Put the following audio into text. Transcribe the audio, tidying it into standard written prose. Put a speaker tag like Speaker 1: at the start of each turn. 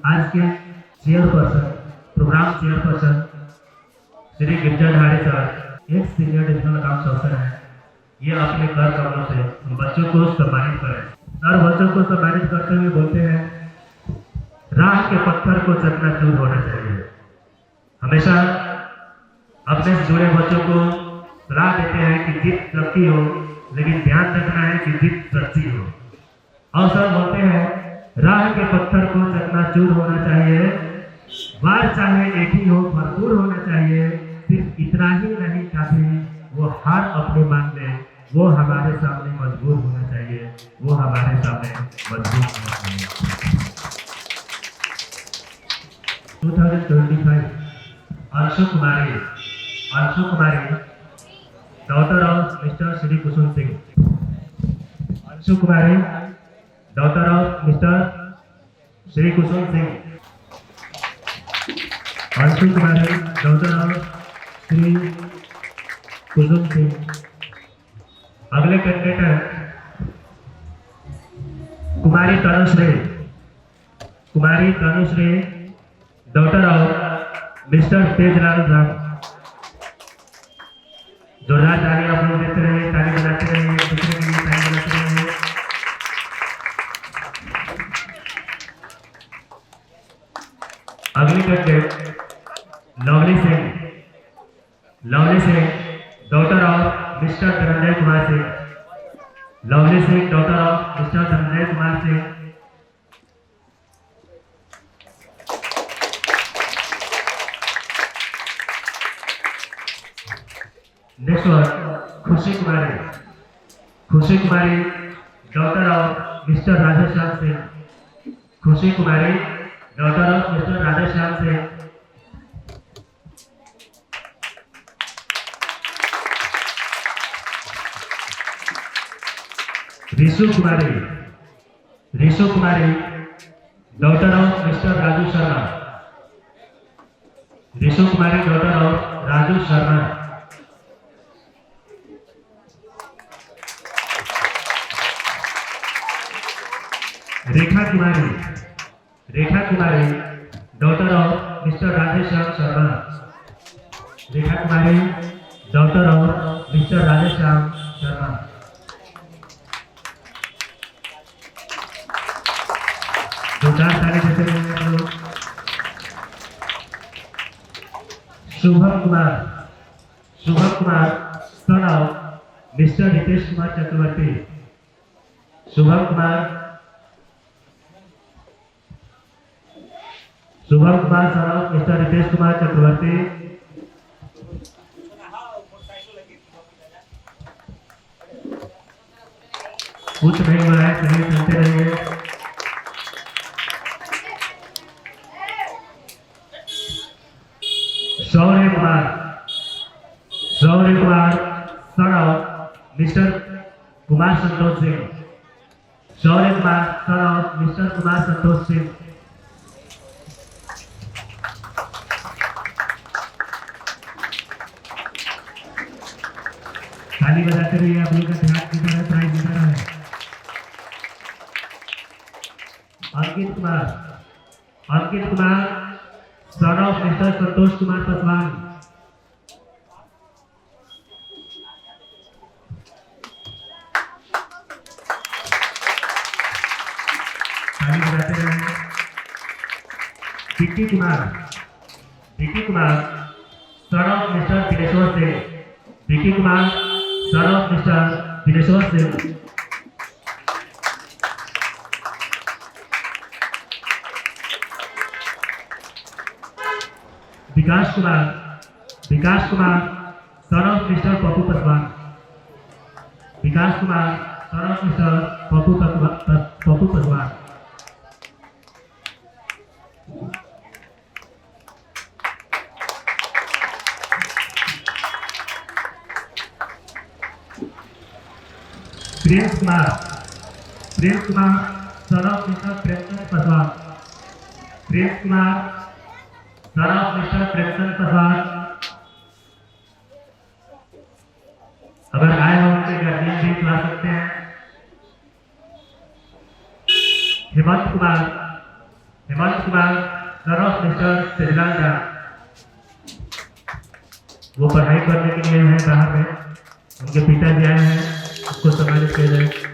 Speaker 1: आज के chairperson, programme chairperson Shri गिरजा ढाड़े sir एक सीनियर डिविजनल अकाउंट्स ऑफिसर हैं। ये अपने कर कमलों से बच्चों को सम्मानित करें। सर बच्चों को सम्मानित करते हुए बोलते हैं, राह के पत्थर को चकनाचूर होना चाहिए। हमेशा अपने से जुड़े बच्चों को सलाह देते हैं कि जीत सबकी हो, लेकिन ध्यान रखना है कि जीत सच्ची हो। और सर बोलते हैं, राह के पत्थर को चकनाचूर होना चाहिए, वार चाहे एक ही हो, भरपूर होना चाहिए। सिर्फ इतना ही नहीं काफी, वो हार अपने मान ले, वो हमारे सामने मजबूर होना चाहिए, वो हमारे सामने मजबूर होना चाहिए। 2025 Anshu Kumari daughter of mister Shri Kusum Singh. Anshu Kumari daughter of mister Shri Kusum Singh. Anshu Kumari daughter of Shri Kusum Singh. अगले कैंडिडेट है Kumari Tanushree daughter of mister Tejlal Ram. जोरदार ताली आप लोग देते रहिए, ताली बजाते रहिए, दूसरे के लिए ताली बजाते रहिए। अगली candidate Lovely Singh daughter of mister Dhananjay Kumar Singh. Lovely Singh daughter of mister Dhananjay Kumar Singh. Next one Khushi Kumari daughter of mister Radheshyam Singh. Khushi Kumari daughter of mister Radheshyam Singh. Rishu Kumari daughter of mister Raju Sharma. Rishu Kumari daughter of Raju Sharma. Rekha Kumari daughter of mister Radheshyam Sharma. Rekha Kumari daughter of mister Radheshyam Sharma. जोरदार ताली देते रहिए हम लोग। Shubham Kumar son of mister Ritesh Kumar Chakravarti. Shubham Kumar son of mister Ritesh Kumar Chakravarti. कुछ नहीं हुआ है, चलिए चलते रहिए। Shaurya Kumar son of mister Kumar Santosh Singh. Shaurya Kumar son of mister Kumar Santosh Singh. ताली बजाते रहिए, आप लोग का ध्यान किधर है, प्राइज किधर है। Ankit Kumar son of mister Santosh Kumar Paswan. ताली बजाते रहिए। Vicky Kumar son of mister Dineshwar Singh. Vicky Kumar son of mister Dineshwar Singh. Vikas Kumar son of mister Pappu Paswan. Vikas Kumar son of mister Pappu Paswan. Prince Kumar son of mister Premchand Paswan. Prince Kumar son of mister Premchand Paswan. अगर आए हो उनके गार्जियन भी ला सकते हैं। Hemant Hemant Kumar son of mister सिद्धलाल दा, वो पढ़ाई करने के लिए हैं बाहर में, उनके पिताजी आए हैं, उसको सम्मानित किया जाए।